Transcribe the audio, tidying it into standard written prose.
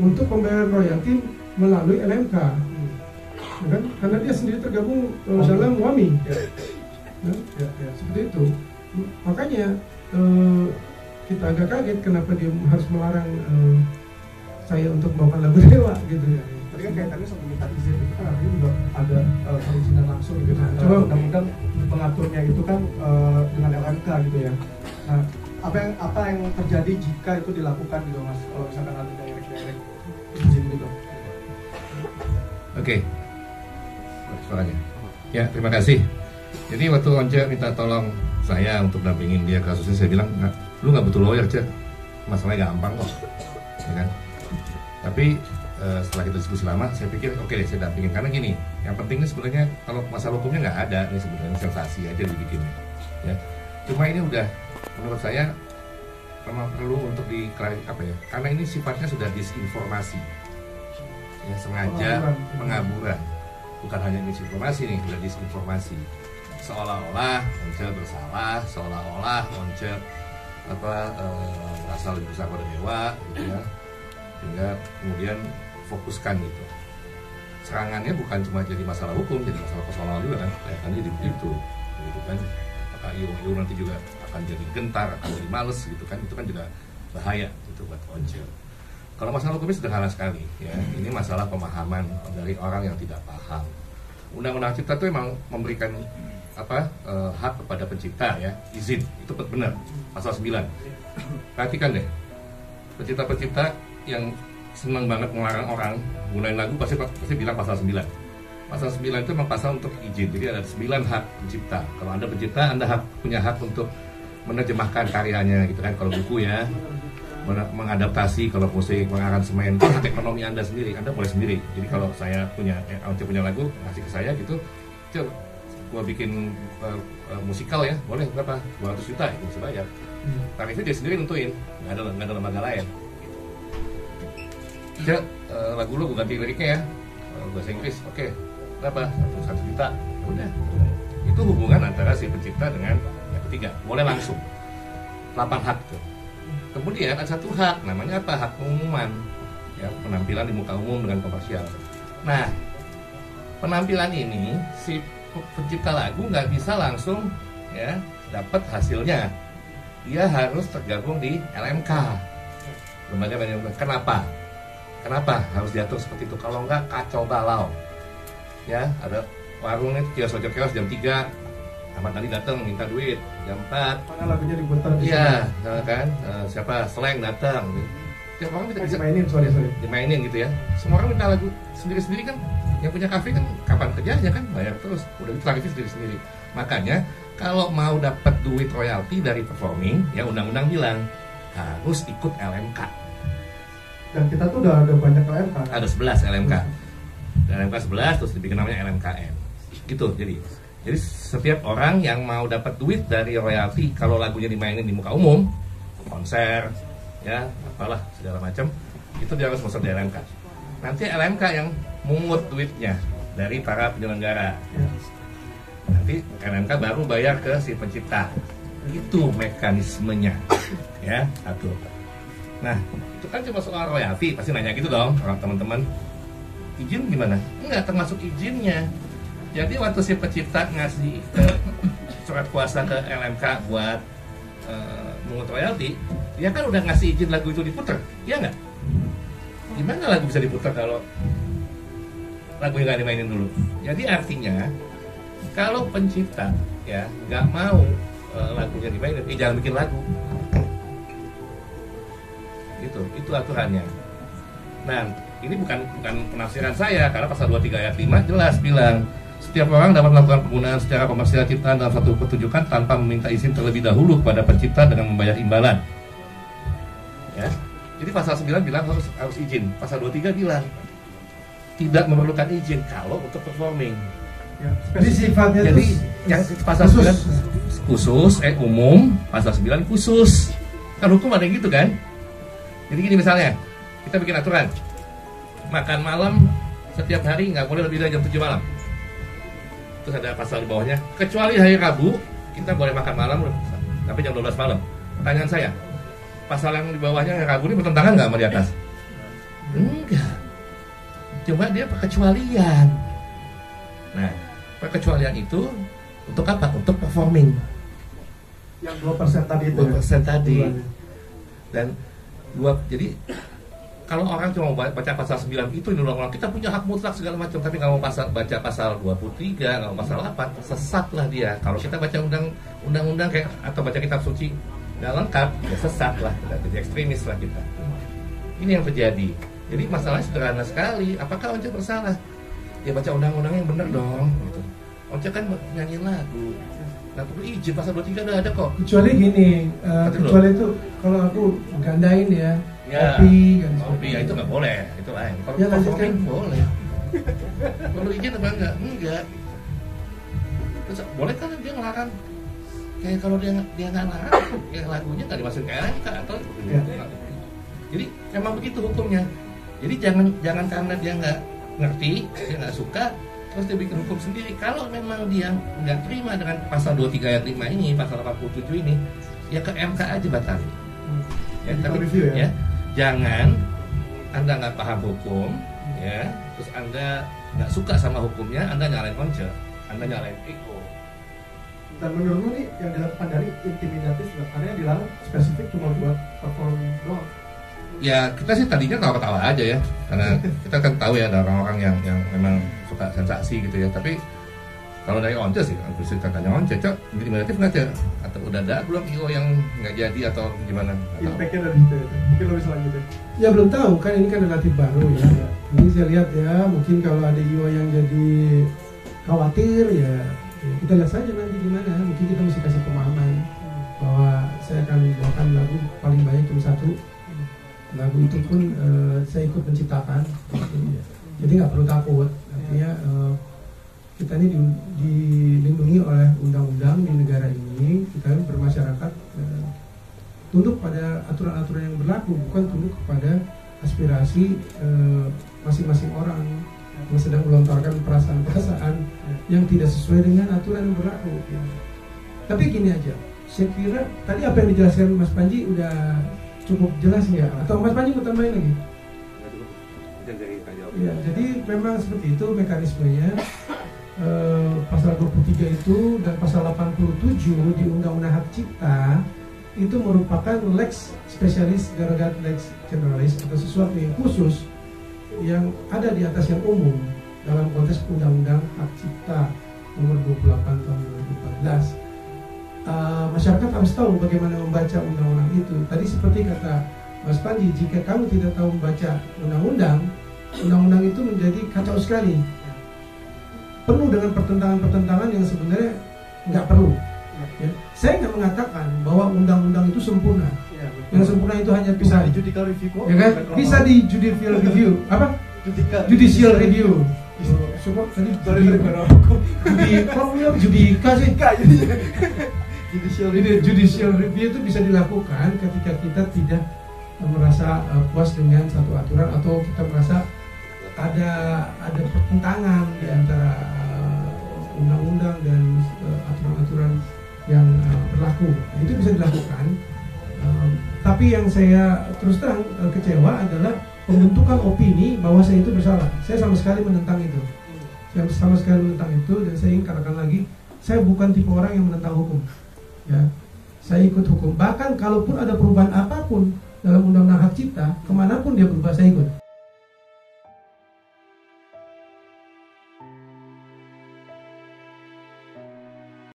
Untuk pembayaran royalti melalui LMK, kan? Karena dia sendiri tergabung dalam WAMI, seperti itu. Makanya kita agak kaget kenapa dia harus melarang saya untuk membawakan lagu Dewa gitu ya. Tadi kan kaitannya sama minta izin itu kan artinya juga ada perizinan langsung gitu. Coba undang-undang pengaturnya itu kan dengan LMK gitu ya. Nah, apa yang terjadi jika itu dilakukan gitu Mas, kalau misalkan ada direct izin gitu. Oke. Suaranya. Ya, terima kasih. Jadi waktu Once minta tolong saya untuk dampingin dia kasusnya, saya bilang, lu nggak butuh lawyer, Cek. Masalahnya gampang kok. Ya kan? Tapi setelah kita diskusi lama, saya pikir oke deh saya dampingin. Karena gini, yang pentingnya sebenarnya kalau masalah hukumnya nggak ada, ini sebenarnya sensasi aja dibikinnya. Ya. Cuma ini udah menurut saya memang perlu untuk karena ini sifatnya sudah disinformasi ya, sengaja pengaburan, bukan hanya misinformasi nih, sudah disinformasi, seolah-olah Once bersalah, seolah-olah Once berasal dari pusaka Dewa gitu ya, sehingga kemudian fokuskan gitu. Serangannya bukan cuma jadi masalah hukum, jadi masalah personal juga kan, kelihatannya jadi begitu gitu kan. IO nanti juga akan jadi gentar, akan jadi males gitu kan, itu kan juga bahaya gitu buat Once. Kalau masalah hukumnya sederhana sekali ya, ini masalah pemahaman dari orang yang tidak paham. Undang-undang Cipta itu memang memberikan hak kepada pencipta ya, izin, itu benar, pasal 9. Perhatikan deh, pencipta-pencipta yang senang banget melarang orang gunain lagu pasti bilang pasal 9. Pasal 9 itu memang pasal untuk izin, jadi ada 9 hak pencipta. Kalau Anda pencipta, Anda punya hak untuk menerjemahkan karyanya gitu kan, kalau buku ya, mengadaptasi, kalau musik, mengaransemen, itu hak ekonomi Anda sendiri, Anda boleh sendiri. Jadi kalau saya punya lagu, ngasih ke saya gitu, coba gua bikin musikal ya, boleh berapa? 200 juta, itu bisa bayar. Tarifnya dia sendiri nentuin, nggak ada lembaga lain. Cek, lagu lu gua ganti liriknya ya, bahasa Inggris, oke. Berapa? 1 juta. Udah. Itu hubungan antara si pencipta dengan yang ketiga. Boleh langsung. 8 hak tuh. Kemudian ada 1 hak, namanya apa? Hak pengumuman. Ya, penampilan di muka umum dengan komersial. Nah, penampilan ini si pencipta lagu nggak bisa langsung ya dapat hasilnya. Dia harus tergabung di LMK. Lembaga manajemen. Kenapa harus diatur seperti itu? Kalau nggak kacau balau. Ya, ada warungnya kios jam 3, Ahmad Ali datang minta duit jam 4. Mana lagunya diputar di iya, kan siapa Slang datang. Tiap orang bisa dimainin, dimainin gitu ya. Semua orang minta lagu sendiri-sendiri kan. Yang punya kafe kan kapan kerjanya kan bayar terus. Udah itu tarifnya sendiri-sendiri. Makanya kalau mau dapat duit royalti dari performing, ya undang-undang bilang harus ikut LMK. Dan kita tuh udah ada banyak LMK. Ada 11 LMK. LMK 11 terus dibikin namanya LMKN. Gitu jadi setiap orang yang mau dapat duit dari royalti kalau lagunya dimainin di muka umum, konser, ya apalah segala macam, itu dia harus masuk di LMK. Nanti LMK yang mungut duitnya dari para penyelenggara. Nanti LMK baru bayar ke si pencipta. Itu mekanismenya. Ya, atur. Nah, itu kan cuma soal royalti, pasti nanya gitu dong orang teman-teman. Izin gimana? Enggak termasuk izinnya. Jadi waktu si pencipta ngasih surat kuasa ke LMK buat mungut royalti, dia kan udah ngasih izin lagu itu diputar, iya nggak? Gimana lagu bisa diputar kalau lagunya nggak dimainin dulu? Jadi artinya kalau pencipta ya nggak mau lagunya dimainin, jangan bikin lagu. Gitu, itu aturannya. Nah, ini bukan penafsiran saya, karena pasal 23 ayat 5 jelas bilang Setiap orang dapat melakukan penggunaan secara komersial ciptaan dalam satu pertunjukan tanpa meminta izin terlebih dahulu kepada pencipta dengan membayar imbalan. Ya. Jadi pasal 9 bilang harus izin. Pasal 23 bilang tidak memerlukan izin kalau untuk performing. Ya, jadi sifatnya jadi yang pasal 9 khusus, umum, pasal 9 khusus. Kan hukum ada yang gitu kan? Jadi gini misalnya, kita bikin aturan makan malam setiap hari nggak boleh lebih dari jam 7 malam. Terus ada pasal di bawahnya, kecuali hari Rabu kita boleh makan malam sampai jam 12 malam. Pertanyaan saya, pasal yang di bawahnya hari Rabu ini bertentangan nggak sama di atas? Enggak. Cuma dia perkecualian. Nah, perkecualian itu untuk apa? Untuk performing. Yang 2% tadi itu. 2% tadi. Dan jadi kalau orang cuma baca pasal 9 itu undang-undang kita punya hak mutlak segala macam, tapi kalau mau baca pasal 23, kalau pasal 8, sesat lah dia. Kalau kita baca undang-undang kayak atau baca kitab suci nggak lengkap, ya sesat lah, jadi ekstremis lah kita. Ini yang terjadi. Jadi masalahnya sederhana sekali. Apakah Once bersalah? Ya baca undang-undang yang benar dong. Gitu. Once kan nyanyiin lagu. Nggak perlu izin, pasal 23 udah ada kok. Kecuali gini, kecuali itu kalau aku gandain ya, kopi kan. Kopi ya itu nggak boleh, itu lain. Kalau ya, lanjutkan. Boleh. Perlu izin apa enggak? Enggak. Terus boleh kan dia ngelarang? Kayak kalau dia nggak larang, ya lagunya nggak dimasukin ke RMK atau ya. Jadi memang begitu hukumnya. Jadi jangan karena dia nggak ngerti, dia nggak suka, terus dia bikin hukum sendiri. Kalau memang dia nggak terima dengan pasal 23 ayat 5 ini, pasal 87 ini, ya ke MK aja batalin. Ya, tapi review, ya? Jangan Anda nggak paham hukum, ya, terus Anda nggak suka sama hukumnya, Anda nyalain Once, Anda nyalain Eko. Dan menurutmu nih yang dilakukan dari intimidatif, karena yang dilarang spesifik cuma buat perform doang. Ya kita sih tadinya ketawa-ketawa aja ya, karena kita kan tahu ya ada orang-orang yang memang suka sensasi gitu ya. Tapi kalau dari Once sih, kalau bisa tanya Once, Cok, intimidatif nggak ya? Atau udah ada belum IO yang nggak jadi atau gimana? Impactnya dari itu, mungkin lebih selanjutnya. Ya belum tahu kan, ini kan relatif baru ya. Ini saya lihat ya, mungkin kalau ada IO yang jadi khawatir ya kita lihat saja nanti gimana. Mungkin kita mesti kasih pemahaman bahwa saya akan bawakan lagu paling banyak cuma satu. Lagu itu pun saya ikut menciptakan, jadi nggak perlu takut. Artinya kita ini dilindungi oleh undang-undang di negara ini. Kita bermasyarakat tunduk pada aturan-aturan yang berlaku, bukan tunduk kepada aspirasi masing-masing orang yang sedang melontarkan perasaan-perasaan yang tidak sesuai dengan aturan yang berlaku. Tapi gini aja, saya kira tadi apa yang dijelaskan Mas Panji udah cukup jelas ya, atau Mas Panji mau tambahin lagi? Ya, jadi memang seperti itu mekanismenya. Pasal 23 itu dan pasal 87 di Undang-Undang Hak Cipta itu merupakan lex spesialis derogat lex generalis, atau sesuatu yang khusus yang ada di atas yang umum dalam konteks Undang-Undang Hak Cipta nomor 28 tahun 2014. Masyarakat harus tahu bagaimana membaca undang-undang itu. Tadi seperti kata Mas Panji, jika kamu tidak tahu membaca undang-undang itu menjadi kacau sekali, penuh dengan pertentangan-pertentangan yang sebenarnya nggak perlu. Ya. Saya nggak mengatakan bahwa undang-undang itu sempurna. Yang sempurna itu hanya bisa di judicial review, ya kan? Bisa di judicial review. Apa? Judicial review. Semua tadi judicial review itu bisa dilakukan ketika kita tidak merasa puas dengan satu aturan, atau kita merasa ada pertentangan di antara undang-undang dan aturan-aturan yang berlaku. Itu bisa dilakukan. Tapi yang saya terus terang kecewa adalah pembentukan opini bahwa saya itu bersalah. Saya sama sekali menentang itu. Dan saya ingin katakan lagi, saya bukan tipe orang yang menentang hukum. Ya, saya ikut hukum. Bahkan kalaupun ada perubahan apapun dalam Undang-Undang Hak Cipta, kemanapun dia berubah saya ikut.